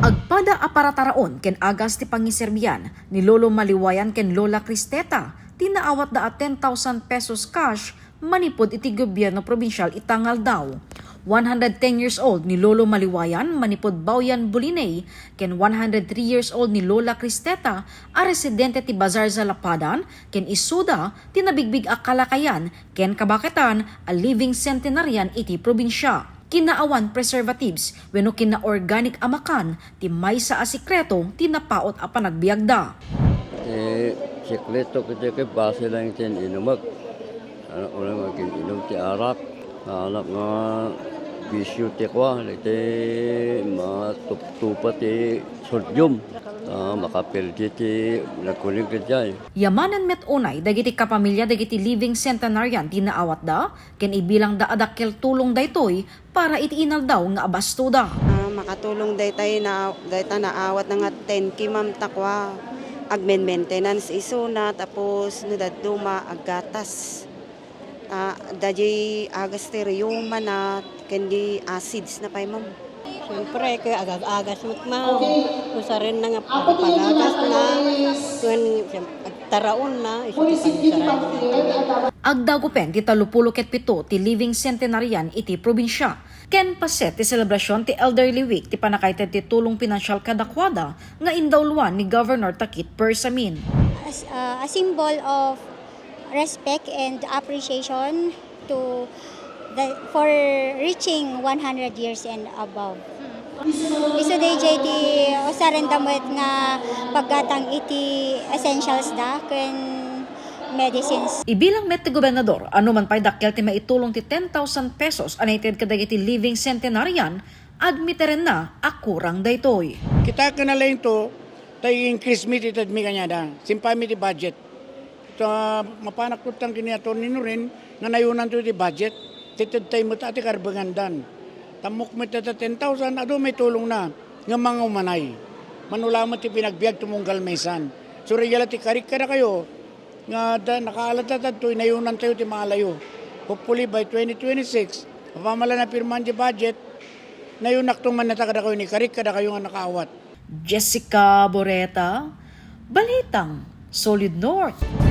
Agpada aparataraon ken agas ti pangiserbian ni Lolo Maliwayan ken Lola Cristeta tinaawat da 10,000 pesos cash manipod iti gobyerno probinsyal itangal daw. 110 years old ni Lolo Maliwayan manipod Bauyan Bulinay ken 103 years old ni Lola Cristeta a residente ti Bazar Zalapadan ken isuda tinabigbig a Kalakayan ken Kabaketan a living centenarian iti probinsya. Kinaawan preservatives wenno kina-organic amakan ti maysa a sikreto tinapaot a panagbiagda. Sikreto kiti kay base lang tin inumak. Una mag-inom ti arak. Anak nga bisyo ti kwa, iti matuptupa ti sodium. Makapildi ti nagkuling kajay. Yamanan met unay dagiti kapamilya dagiti living centenarian tinaawat da ken ibilang da adakkel tulong daytoy para iti inal daw nga abastuda. Makatulong daytay na naawat na nga 10 kimam takwa agmen maintenance isuna tapos nudaduma aggatas. Daji agasterium na kendi acids na pay ma'am. Siyempre, kaya agag-agas mo't ma'am. Usa rin na nga pagagas na. Kung agtaraon na, isipag Agdagupen ti 37 ti living centenarian iti probinsya. Ken paset ti selebrasyon ti Elderly Week ti panakaited ti tulong pinansyal kadakwada nga indawluan ni Governor Takit Bersamin. A symbol of respect and appreciation for reaching 100 years and above. Isu DJ ti usaran damit nga paggatang iti essentials da ken medicines. Ibilang met ti gobernador ano man pay dakkel ti maitulong ti 10,000 pesos anated kadagiti living centenarian admiteren na akurang daytoy. Kita ka na lang ito, tayo increase mi titad mi kanyada, simpay mi ti budget. Ito mapanak ko tang kiniator nino rin, nga nayunan to ti budget, titad tayo mo ta ti karbangandan. Tamok mo tata 10,000, ado may tulong na, nga mga umanay. Manula mo ti pinagbiag tumunggal maysan. So regala ti karik ka na kayo, nga nakaalatatan to, nayunan tayo ti malayo. Hopefully by 2026, mapamala na pirman ti budget, nayunak tong manatagada kayo ni karik kada kayo nga nakaawat. Jessica Boreta, Balitang Solid North.